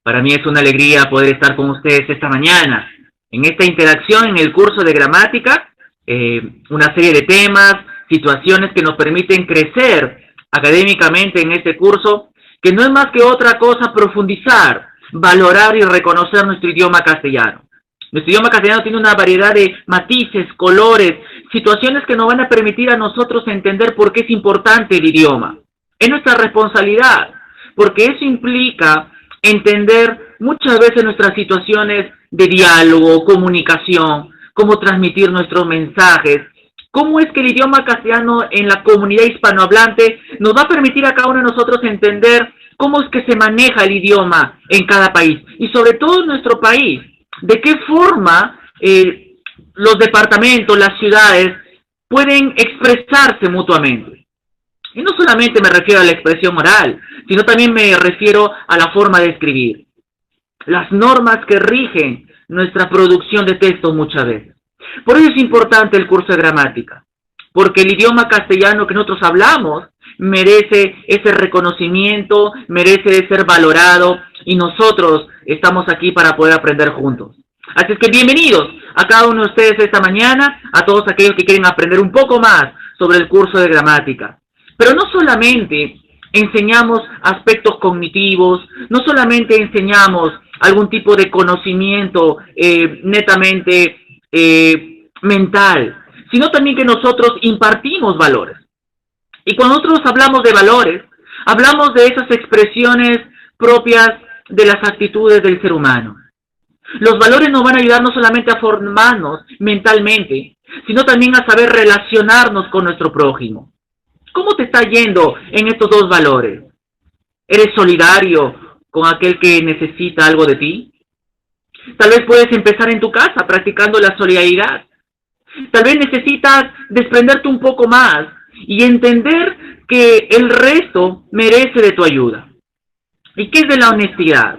Para mí es una alegría poder estar con ustedes esta mañana en esta interacción en el curso de gramática, una serie de temas, situaciones que nos permiten crecer académicamente en este curso, que no es más que otra cosa profundizar, valorar y reconocer nuestro idioma castellano. Nuestro idioma castellano tiene una variedad de matices, colores, situaciones que nos van a permitir a nosotros entender por qué es importante el idioma. Es nuestra responsabilidad, porque eso implica entender muchas veces nuestras situaciones de diálogo, comunicación, cómo transmitir nuestros mensajes, cómo es que el idioma castellano en la comunidad hispanohablante nos va a permitir a cada uno de nosotros entender cómo es que se maneja el idioma en cada país y sobre todo en nuestro país, de qué forma los departamentos, las ciudades pueden expresarse mutuamente. Y no solamente me refiero a la expresión oral, sino también me refiero a la forma de escribir. Las normas que rigen nuestra producción de textos muchas veces. Por eso es importante el curso de gramática, porque el idioma castellano que nosotros hablamos merece ese reconocimiento, merece ser valorado, y nosotros estamos aquí para poder aprender juntos. Así es que bienvenidos a cada uno de ustedes esta mañana, a todos aquellos que quieren aprender un poco más sobre el curso de gramática. Pero no solamente enseñamos aspectos cognitivos, no solamente enseñamos algún tipo de conocimiento netamente mental, sino también que nosotros impartimos valores. Y cuando nosotros hablamos de valores, hablamos de esas expresiones propias de las actitudes del ser humano. Los valores nos van a ayudar no solamente a formarnos mentalmente, sino también a saber relacionarnos con nuestro prójimo. ¿Cómo te está yendo en estos dos valores? ¿Eres solidario con aquel que necesita algo de ti? Tal vez puedes empezar en tu casa practicando la solidaridad. Tal vez necesitas desprenderte un poco más y entender que el resto merece de tu ayuda. ¿Y qué es de la honestidad?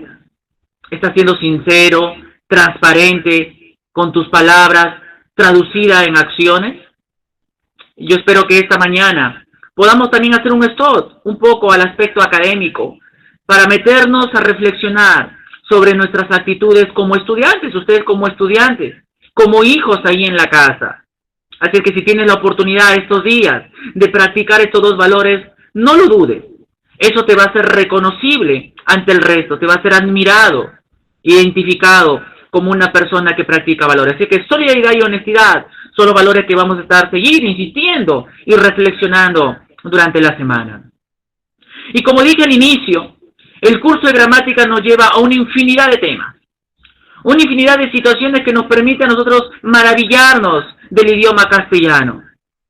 ¿Estás siendo sincero, transparente con tus palabras, traducida en acciones? Yo espero que esta mañana podamos también hacer un stop un poco al aspecto académico para meternos a reflexionar sobre nuestras actitudes como estudiantes, ustedes como estudiantes, como hijos ahí en la casa. Así que si tienes la oportunidad estos días de practicar estos dos valores, no lo dudes. Eso te va a hacer reconocible ante el resto, te va a ser admirado, identificado como una persona que practica valores. Así que solidaridad y honestidad son los valores que vamos a estar seguir insistiendo y reflexionando durante la semana. Y como dije al inicio, el curso de gramática nos lleva a una infinidad de temas, una infinidad de situaciones que nos permiten a nosotros maravillarnos del idioma castellano.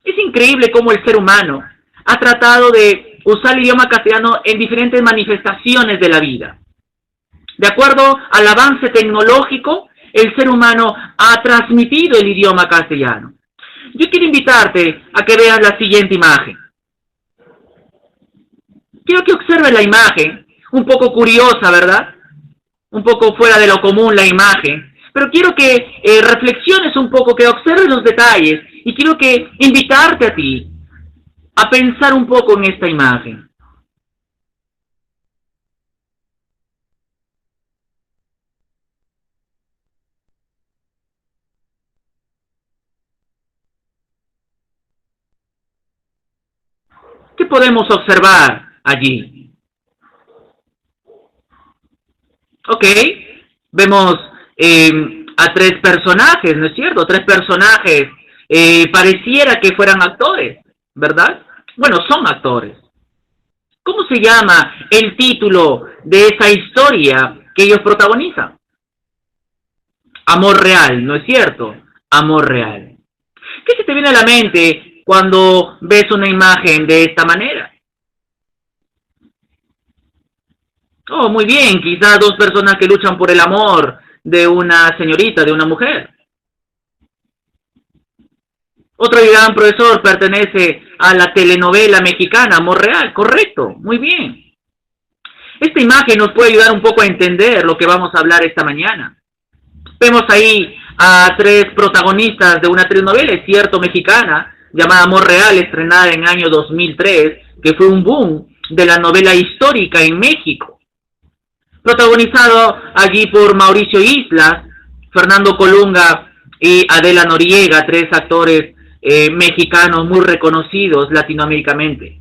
Es increíble cómo el ser humano ha tratado de usar el idioma castellano en diferentes manifestaciones de la vida. De acuerdo al avance tecnológico, el ser humano ha transmitido el idioma castellano. Yo quiero invitarte a que veas la siguiente imagen. Quiero que observes la imagen, un poco curiosa, ¿verdad? Un poco fuera de lo común la imagen, pero quiero que reflexiones un poco, que observes los detalles, y quiero que invitarte a ti a pensar un poco en esta imagen. ¿Qué podemos observar allí? Ok, vemos a tres personajes, ¿no es cierto? Tres personajes, pareciera que fueran actores, ¿verdad? Bueno, son actores. ¿Cómo se llama el título de esa historia que ellos protagonizan? Amor real, ¿no es cierto? Amor real. ¿Qué se te viene a la mente cuando ves una imagen de esta manera? Oh, muy bien, quizás dos personas que luchan por el amor de una señorita, de una mujer. Otro dirán, profesor, pertenece a la telenovela mexicana Amor Real. Correcto, muy bien. Esta imagen nos puede ayudar un poco a entender lo que vamos a hablar esta mañana. Vemos ahí a tres protagonistas de una telenovela, es cierto, mexicana, llamada Amor Real, estrenada en el año 2003, que fue un boom de la novela histórica en México. protagonizado allí por Mauricio Islas, Fernando Colunga y Adela Noriega, tres actores mexicanos muy reconocidos latinoaméricamente.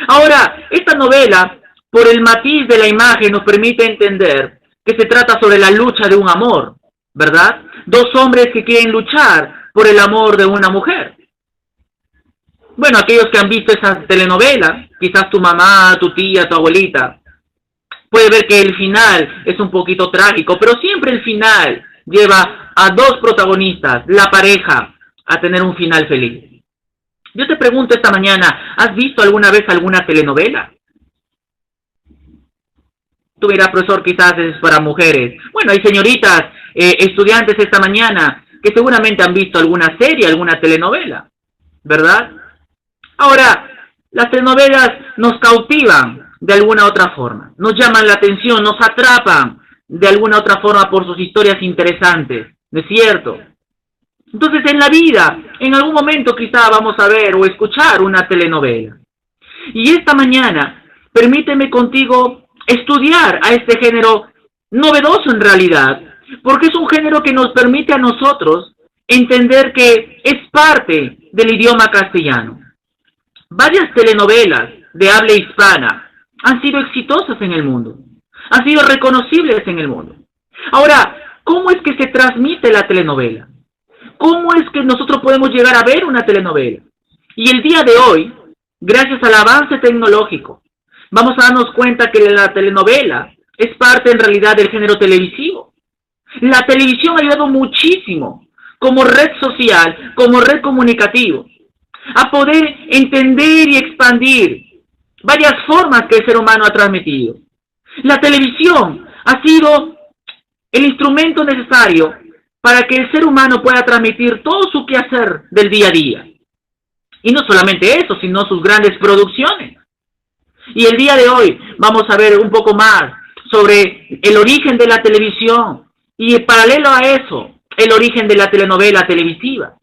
Ahora, esta novela, por el matiz de la imagen, nos permite entender que se trata sobre la lucha de un amor, ¿verdad? Dos hombres que quieren luchar por el amor de una mujer. Bueno, aquellos que han visto esa telenovela, quizás tu mamá, tu tía, tu abuelita, puede ver que el final es un poquito trágico, pero siempre el final lleva a dos protagonistas, la pareja, a tener un final feliz. Yo te pregunto esta mañana, ¿has visto alguna vez alguna telenovela? Tú dirás, profesor, quizás es para mujeres. Bueno, hay señoritas, estudiantes esta mañana, que seguramente han visto alguna serie, alguna telenovela, ¿verdad? Ahora, las telenovelas nos cautivan de alguna otra forma, nos llaman la atención, nos atrapan de alguna otra forma por sus historias interesantes, ¿no es cierto? Entonces, en la vida, en algún momento quizá vamos a ver o escuchar una telenovela. Y esta mañana, permíteme contigo estudiar a este género novedoso en realidad, porque es un género que nos permite a nosotros entender que es parte del idioma castellano. Varias telenovelas de habla hispana han sido exitosas en el mundo, han sido reconocibles en el mundo. Ahora, ¿cómo es que se transmite la telenovela? ¿Cómo es que nosotros podemos llegar a ver una telenovela? Y el día de hoy, gracias al avance tecnológico, vamos a darnos cuenta que la telenovela es parte en realidad del género televisivo. La televisión ha ayudado muchísimo como red social, como red comunicativa, a poder entender y expandir varias formas que el ser humano ha transmitido. La televisión ha sido el instrumento necesario para que el ser humano pueda transmitir todo su quehacer del día a día. Y no solamente eso, sino sus grandes producciones. Y el día de hoy vamos a ver un poco más sobre el origen de la televisión y paralelo a eso, el origen de la telenovela televisiva.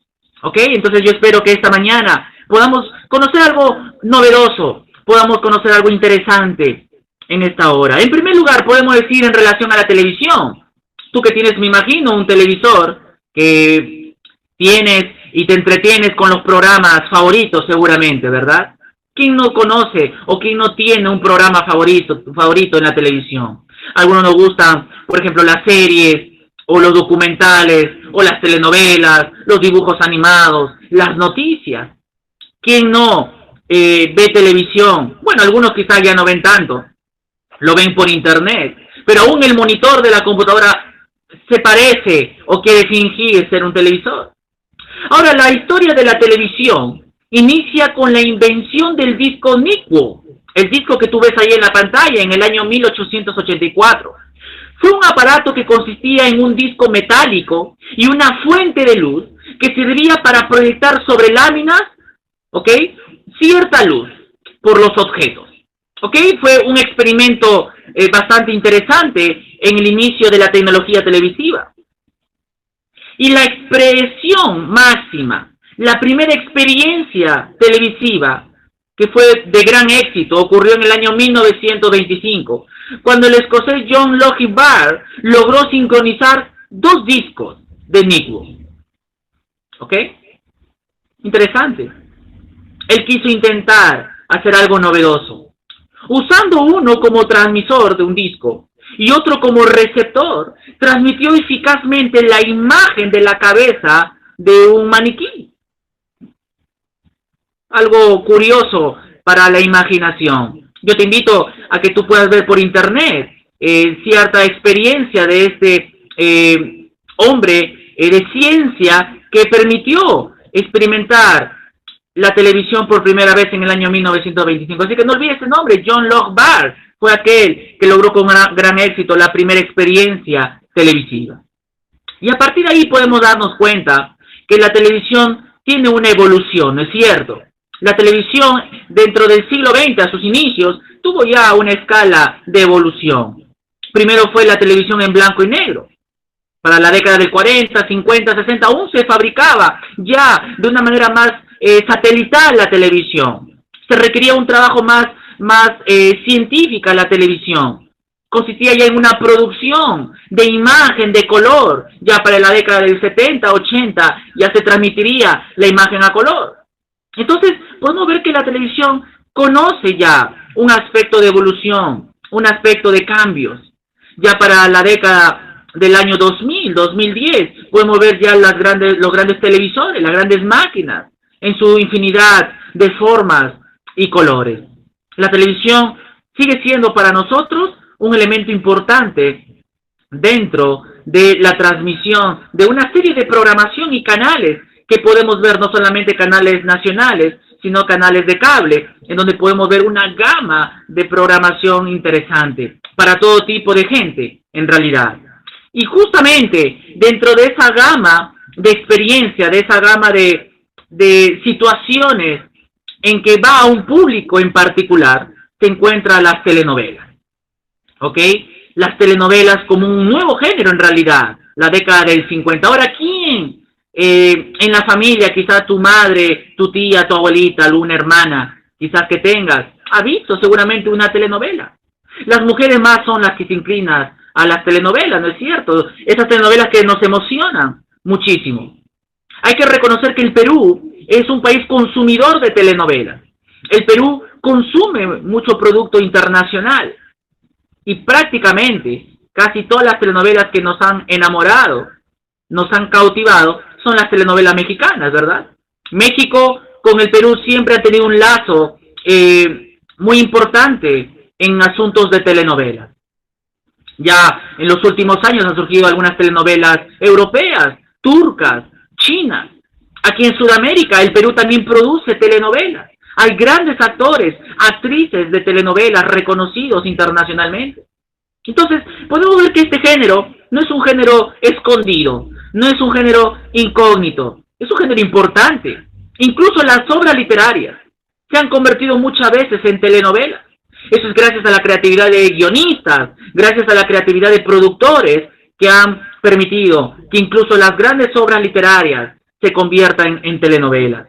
¿Ok? Entonces yo espero que esta mañana podamos conocer algo novedoso, podamos conocer algo interesante en esta hora. En primer lugar, podemos decir en relación a la televisión, tú que tienes, me imagino, un televisor que tienes y te entretienes con los programas favoritos seguramente, ¿verdad? ¿Quién no conoce o quién no tiene un programa favorito en la televisión? Algunos nos gustan, por ejemplo, las series o los documentales o las telenovelas, los dibujos animados, las noticias. ¿Quién no ve televisión? Bueno, algunos quizás ya no ven tanto, lo ven por internet, pero aún el monitor de la computadora se parece o quiere fingir ser un televisor. Ahora, la historia de la televisión inicia con la invención del disco Nickwo, el disco que tú ves ahí en la pantalla en el año 1884. Fue un aparato que consistía en un disco metálico y una fuente de luz que servía para proyectar sobre láminas, ¿ok?, cierta luz por los objetos. ¿Ok? Fue un experimento bastante interesante en el inicio de la tecnología televisiva. Y la expresión máxima, la primera experiencia televisiva que fue de gran éxito, ocurrió en el año 1925, cuando el escocés John Logie Baird logró sincronizar dos discos de Nickwo. ¿Ok? Interesante. Él quiso intentar hacer algo novedoso, usando uno como transmisor de un disco y otro como receptor, transmitió eficazmente la imagen de la cabeza de un maniquí. Algo curioso para la imaginación. Yo te invito a que tú puedas ver por internet cierta experiencia de este hombre de ciencia que permitió experimentar la televisión por primera vez en el año 1925. Así que no olvides ese nombre, John Logie Baird fue aquel que logró con gran éxito la primera experiencia televisiva. Y a partir de ahí podemos darnos cuenta que la televisión tiene una evolución, ¿no es cierto? La televisión dentro del siglo XX, a sus inicios, tuvo ya una escala de evolución. Primero fue la televisión en blanco y negro. Para la década del 40, 50, 60, aún se fabricaba ya de una manera más satelital la televisión. Se requería un trabajo más científica la televisión, consistía ya en una producción de imagen, de color. Ya para la década del 70, 80, ya se transmitiría la imagen a color. Entonces, podemos ver que la televisión conoce ya un aspecto de evolución, un aspecto de cambios. Ya para la década del año 2000, 2010, podemos ver ya los grandes televisores, las grandes máquinas, en su infinidad de formas y colores. La televisión sigue siendo para nosotros un elemento importante dentro de la transmisión de una serie de programación y canales que podemos ver, no solamente canales nacionales, sino canales de cable, en donde podemos ver una gama de programación interesante para todo tipo de gente, en realidad. Y justamente dentro de esa gama de experiencia, de esa gama de situaciones en que va a un público en particular, se encuentran las telenovelas. ¿Ok? Las telenovelas como un nuevo género en realidad, la década del 50. Ahora, ¿quién en la familia, quizás tu madre, tu tía, tu abuelita, alguna hermana, quizás que tengas, ha visto seguramente una telenovela? Las mujeres más son las que se inclinan a las telenovelas, ¿no es cierto? Esas telenovelas que nos emocionan muchísimo. Hay que reconocer que el Perú es un país consumidor de telenovelas. El Perú consume mucho producto internacional y prácticamente casi todas las telenovelas que nos han enamorado, nos han cautivado, son las telenovelas mexicanas, ¿verdad? México con el Perú siempre ha tenido un lazo muy importante en asuntos de telenovelas. Ya en los últimos años han surgido algunas telenovelas europeas, turcas, chinas. Aquí en Sudamérica el Perú también produce telenovelas. Hay grandes actores, actrices de telenovelas reconocidos internacionalmente. Entonces, podemos ver que este género no es un género escondido, no es un género incógnito, es un género importante. Incluso las obras literarias se han convertido muchas veces en telenovelas. Eso es gracias a la creatividad de guionistas, gracias a la creatividad de productores que han permitido que incluso las grandes obras literarias se conviertan en telenovelas.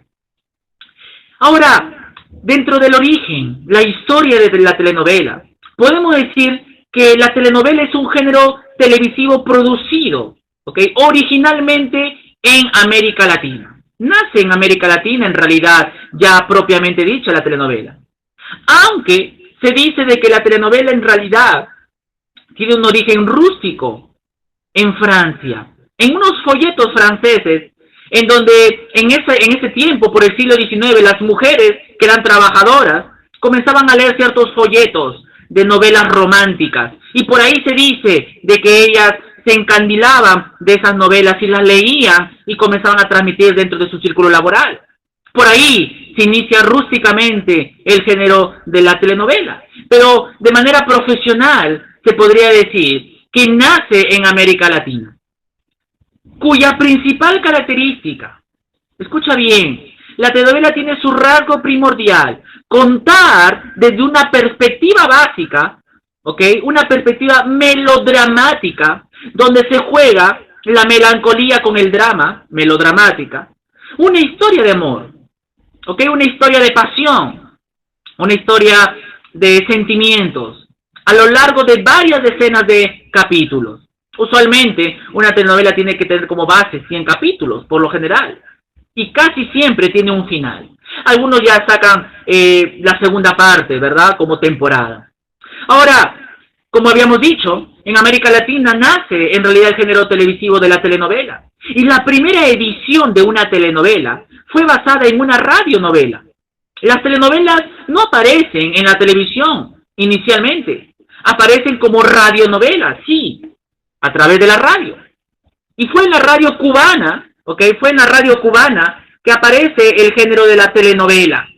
Ahora, dentro del origen, la historia de la telenovela, podemos decir que la telenovela es un género televisivo producido, ¿okay?, originalmente en América Latina. Nace en América Latina, en realidad, ya propiamente dicha la telenovela. Aunque se dice de que la telenovela en realidad tiene un origen rústico en Francia, en unos folletos franceses, en donde en ese tiempo, por el siglo XIX, las mujeres que eran trabajadoras comenzaban a leer ciertos folletos de novelas románticas, y por ahí se dice de que ellas se encandilaban de esas novelas y las leían y comenzaban a transmitir dentro de su círculo laboral. Por ahí se inicia rústicamente el género de la telenovela, pero de manera profesional se podría decir que nace en América Latina, cuya principal característica, escucha bien, la telenovela tiene su rasgo primordial, contar desde una perspectiva básica, ¿ok?, una perspectiva melodramática, donde se juega la melancolía con el drama, melodramática, una historia de amor, ¿ok?, una historia de pasión, una historia de sentimientos, a lo largo de varias decenas de capítulos. Usualmente, una telenovela tiene que tener como base 100 capítulos, por lo general, y casi siempre tiene un final. Algunos ya sacan la segunda parte, ¿verdad?, como temporada. Ahora, como habíamos dicho, en América Latina nace en realidad el género televisivo de la telenovela. Y la primera edición de una telenovela fue basada en una radionovela. Las telenovelas no aparecen en la televisión inicialmente, aparecen como radionovelas, sí, a través de la radio. Y fue en la radio cubana, ¿ok?, fue en la radio cubana que aparece el género de la telenovela.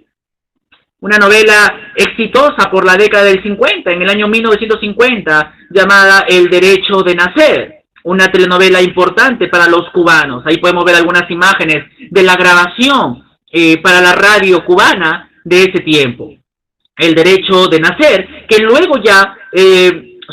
Una novela exitosa por la década del 50, en el año 1950, llamada El Derecho de Nacer, una telenovela importante para los cubanos. Ahí podemos ver algunas imágenes de la grabación para la radio cubana de ese tiempo. El Derecho de Nacer, que luego ya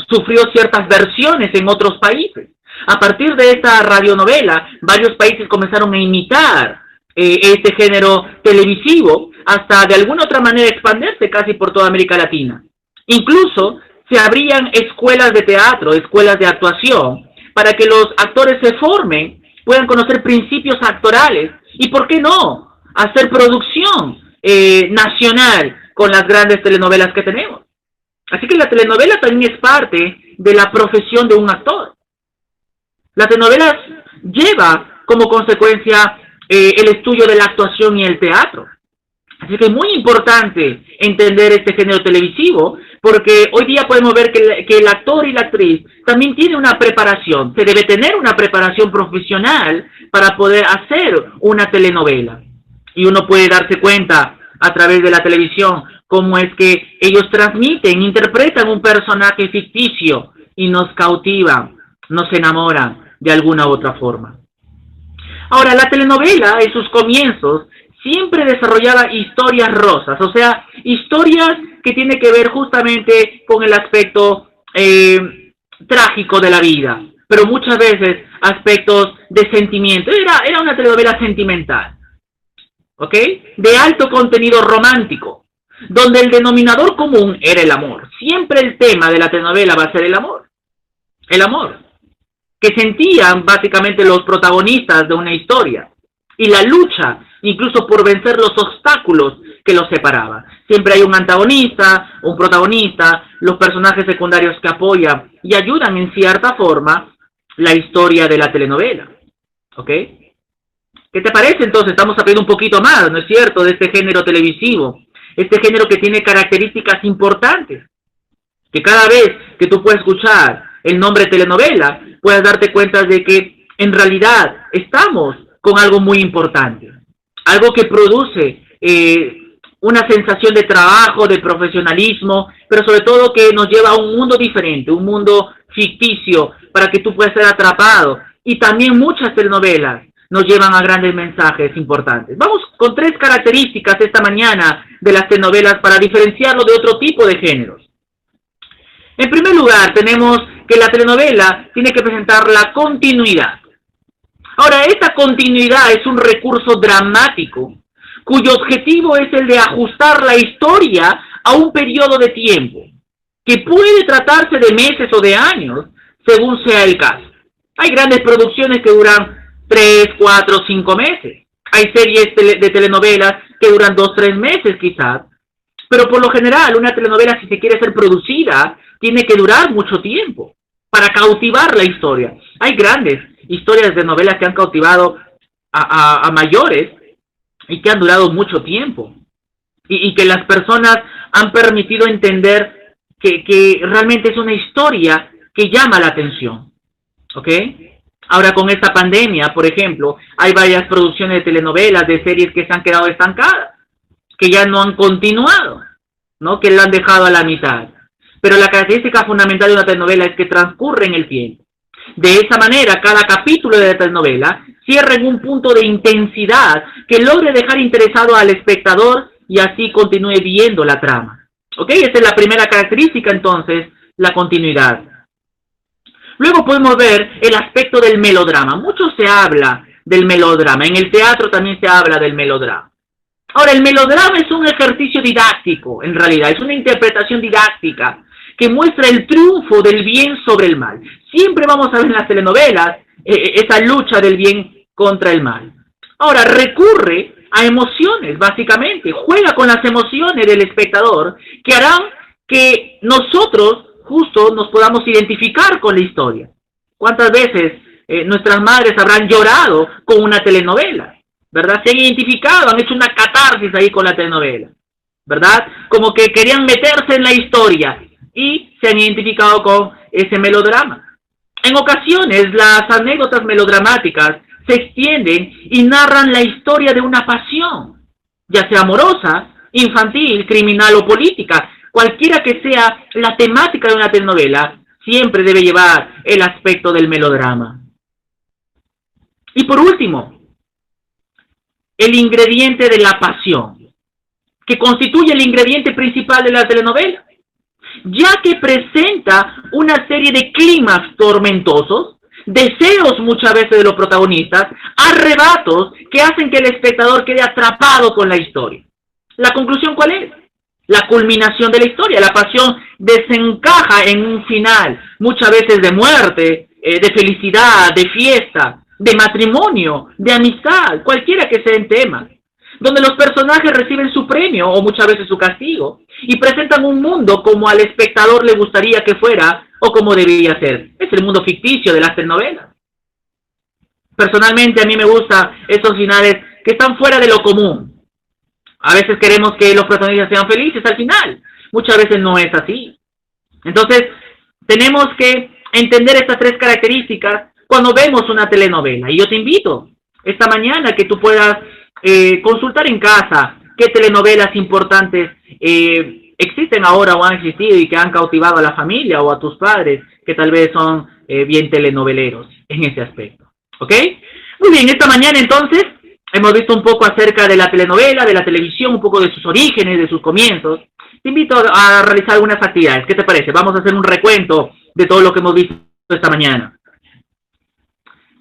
sufrió ciertas versiones en otros países. A partir de esta radionovela, varios países comenzaron a imitar este género televisivo, hasta de alguna otra manera expandirse casi por toda América Latina. Incluso se abrían escuelas de teatro, escuelas de actuación, para que los actores se formen, puedan conocer principios actorales y, ¿por qué no?, hacer producción nacional con las grandes telenovelas que tenemos. Así que la telenovela también es parte de la profesión de un actor. La telenovela lleva como consecuencia el estudio de la actuación y el teatro. Así que es muy importante entender este género televisivo, porque hoy día podemos ver que el actor y la actriz también tienen una preparación. Se debe tener una preparación profesional para poder hacer una telenovela. Y uno puede darse cuenta a través de la televisión cómo es que ellos transmiten, interpretan un personaje ficticio y nos cautivan, nos enamoran de alguna u otra forma. Ahora, la telenovela en sus comienzos siempre desarrollaba historias rosas, o sea, historias que tienen que ver justamente con el aspecto trágico de la vida, pero muchas veces aspectos de sentimiento. Era una telenovela sentimental, ¿ok? De alto contenido romántico, donde el denominador común era el amor. Siempre el tema de la telenovela va a ser el amor. El amor que sentían básicamente los protagonistas de una historia y la lucha incluso por vencer los obstáculos que los separaban. Siempre hay un antagonista, un protagonista, los personajes secundarios que apoyan y ayudan en cierta forma la historia de la telenovela. ¿Ok? ¿Qué te parece entonces? Estamos aprendiendo un poquito más, ¿no es cierto?, de este género televisivo. Este género que tiene características importantes. Que cada vez que tú puedes escuchar el nombre telenovela, puedas darte cuenta de que en realidad estamos con algo muy importante. Algo que produce una sensación de trabajo, de profesionalismo, pero sobre todo que nos lleva a un mundo diferente, un mundo ficticio, para que tú puedas ser atrapado. Y también muchas telenovelas nos llevan a grandes mensajes importantes. Vamos con 3 características esta mañana de las telenovelas para diferenciarlo de otro tipo de géneros. En primer lugar, tenemos que la telenovela tiene que presentar la continuidad. Ahora, esta continuidad es un recurso dramático cuyo objetivo es el de ajustar la historia a un periodo de tiempo, que puede tratarse de meses o de años, según sea el caso. Hay grandes producciones que duran 3, 4, 5 meses. Hay series de telenovelas que duran 2, 3 meses quizás. Pero por lo general, una telenovela, si se quiere ser producida, tiene que durar mucho tiempo para cautivar la historia. Hay grandes historias de novelas que han cautivado a mayores y que han durado mucho tiempo. Y que las personas han permitido entender que realmente es una historia que llama la atención. ¿Ok? Ahora con esta pandemia, por ejemplo, hay varias producciones de telenovelas, de series que se han quedado estancadas, que ya no han continuado, ¿no?, que lo han dejado a la mitad. Pero la característica fundamental de una telenovela es que transcurre en el tiempo. De esa manera, cada capítulo de la telenovela cierra en un punto de intensidad que logre dejar interesado al espectador y así continúe viendo la trama. ¿Ok? Esta es la primera característica, entonces, la continuidad. Luego podemos ver el aspecto del melodrama. Mucho se habla del melodrama. En el teatro también se habla del melodrama. Ahora, el melodrama es un ejercicio didáctico, en realidad. Es una interpretación didáctica que muestra el triunfo del bien sobre el mal. Siempre vamos a ver en las telenovelas esa lucha del bien contra el mal. Ahora, recurre a emociones, básicamente. Juega con las emociones del espectador que harán que nosotros justo nos podamos identificar con la historia. ¿Cuántas veces nuestras madres habrán llorado con una telenovela? ¿Verdad? Se han identificado, han hecho una catarsis ahí con la telenovela, ¿verdad? Como que querían meterse en la historia y se han identificado con ese melodrama. En ocasiones, las anécdotas melodramáticas se extienden y narran la historia de una pasión, ya sea amorosa, infantil, criminal o política. Cualquiera que sea la temática de una telenovela, siempre debe llevar el aspecto del melodrama. Y por último, el ingrediente de la pasión, que constituye el ingrediente principal de la telenovela, ya que presenta una serie de clímax tormentosos, deseos muchas veces de los protagonistas, arrebatos que hacen que el espectador quede atrapado con la historia. ¿La conclusión cuál es? la culminación de la historia. La pasión desencaja en un final, muchas veces de muerte, de felicidad, de fiesta, de matrimonio, de amistad, cualquiera que sea el tema, donde los personajes reciben su premio o muchas veces su castigo y presentan un mundo como al espectador le gustaría que fuera o como debería ser. Es el mundo ficticio de las telenovelas. Personalmente a mí me gustan esos finales que están fuera de lo común. A veces queremos que los protagonistas sean felices al final. Muchas veces no es así. Entonces, tenemos que entender estas tres características cuando vemos una telenovela. Y yo te invito esta mañana que tú puedas consultar en casa qué telenovelas importantes existen ahora o han existido y que han cautivado a la familia o a tus padres, que tal vez son bien telenoveleros en ese aspecto. ¿Ok? Muy bien, esta mañana entonces hemos visto un poco acerca de la telenovela, de la televisión, un poco de sus orígenes, de sus comienzos. Te invito a realizar algunas actividades. ¿Qué te parece? Vamos a hacer un recuento de todo lo que hemos visto esta mañana.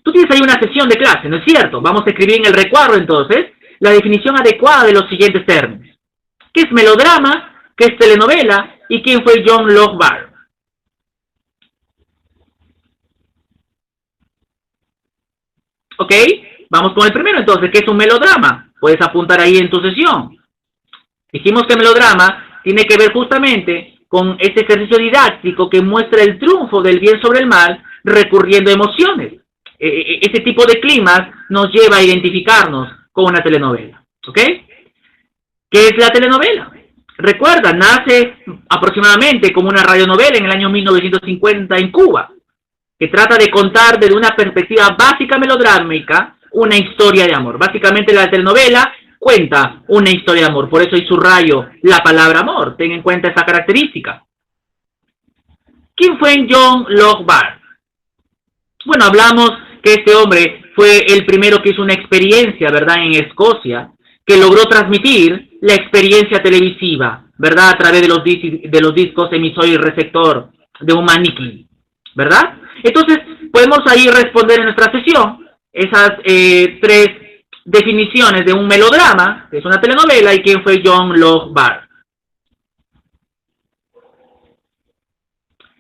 Tú tienes ahí una sesión de clase, ¿no es cierto? Vamos a escribir en el recuadro entonces la definición adecuada de los siguientes términos. ¿Qué es melodrama? ¿Qué es telenovela? ¿Y quién fue John Locke Baird? ¿Ok? Vamos con el primero entonces. ¿Qué es un melodrama? Puedes apuntar ahí en tu sesión. Dijimos que melodrama tiene que ver justamente con este ejercicio didáctico que muestra el triunfo del bien sobre el mal recurriendo a emociones. Ese tipo de climas nos lleva a identificarnos con una telenovela. ¿Ok? ¿Qué es la telenovela? Recuerda, nace aproximadamente como una radionovela en el año 1950 en Cuba, que trata de contar desde una perspectiva básica melodrámica una historia de amor. Básicamente la telenovela cuenta una historia de amor, por eso hay subrayo la palabra amor. Ten en cuenta esa característica. ¿Quién fue John Locke Baird? Bueno, hablamos que este hombre fue el primero que hizo una experiencia, ¿verdad?, en Escocia, que logró transmitir la experiencia televisiva, ¿verdad?, a través de los discos emisor y receptor de un maniquí, ¿verdad? Entonces, podemos ahí responder en nuestra sesión esas tres definiciones de un melodrama, que es una telenovela, y quién fue John Locke Baird.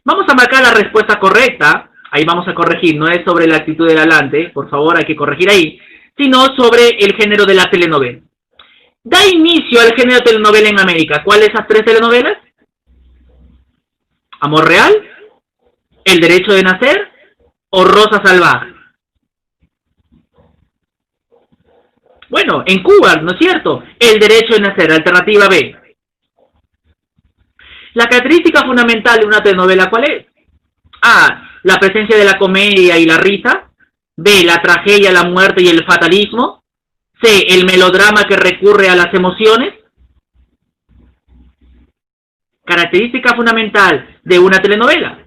Vamos a marcar la respuesta correcta. Ahí vamos a corregir, no es sobre la actitud del hablante, por favor, hay que corregir ahí, sino sobre el género de la telenovela. Da inicio al género de telenovela en América. ¿Cuáles esas tres telenovelas? ¿Amor Real? ¿El Derecho de Nacer? ¿O Rosa Salvaje? Bueno, en Cuba, ¿no es cierto? El Derecho de Nacer, alternativa B. La característica fundamental de una telenovela, ¿cuál es? A, la presencia de la comedia y la risa. B, la tragedia, la muerte y el fatalismo. C, el melodrama que recurre a las emociones. Característica fundamental de una telenovela.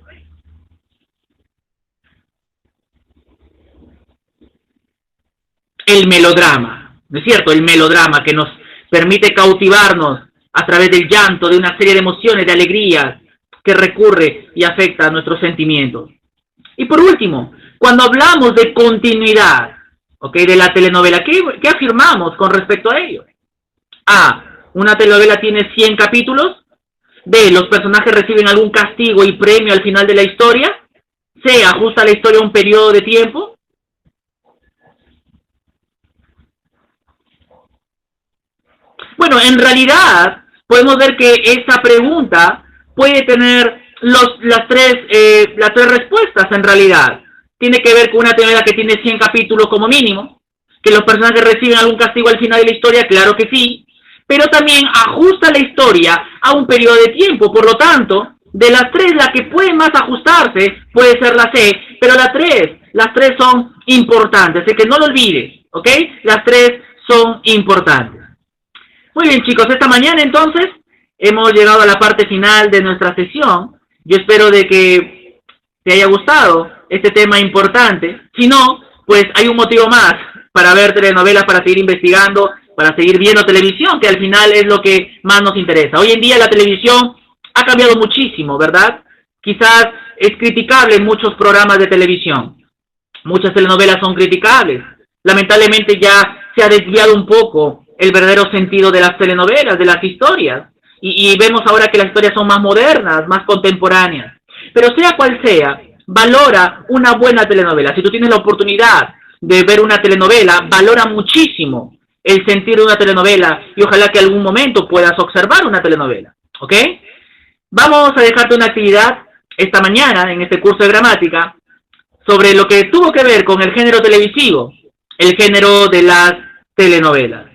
El melodrama, ¿no es cierto? El melodrama que nos permite cautivarnos a través del llanto, de una serie de emociones, de alegrías, que recurre y afecta a nuestros sentimientos. Y por último, cuando hablamos de continuidad, ¿ok?, de la telenovela, ¿qué afirmamos con respecto a ello? A, una telenovela tiene 100 capítulos. B, los personajes reciben algún castigo y premio al final de la historia. C, ajusta la historia a un periodo de tiempo. Bueno, en realidad podemos ver que esta pregunta puede tener las tres respuestas en realidad. Tiene que ver con una telenovela que tiene 100 capítulos como mínimo, que los personajes reciben algún castigo al final de la historia, claro que sí, pero también ajusta la historia a un periodo de tiempo. Por lo tanto, de las tres, la que puede más ajustarse puede ser la C, pero las tres son importantes, así que no lo olvides, ¿ok? Las tres son importantes. Muy bien, chicos, esta mañana entonces hemos llegado a la parte final de nuestra sesión. Yo espero de que te haya gustado este tema importante. Si no, pues hay un motivo más para ver telenovelas, para seguir investigando, para seguir viendo televisión, que al final es lo que más nos interesa. Hoy en día la televisión ha cambiado muchísimo, ¿verdad? Quizás es criticable muchos programas de televisión. Muchas telenovelas son criticables. Lamentablemente ya se ha desviado un poco el verdadero sentido de las telenovelas, de las historias. y vemos ahora que las historias son más modernas, más contemporáneas. Pero sea cual sea, valora una buena telenovela. Si tú tienes la oportunidad de ver una telenovela, valora muchísimo el sentir de una telenovela y ojalá que algún momento puedas observar una telenovela, ¿ok? Vamos a dejarte una actividad esta mañana en este curso de gramática sobre lo que tuvo que ver con el género televisivo, el género de las telenovelas.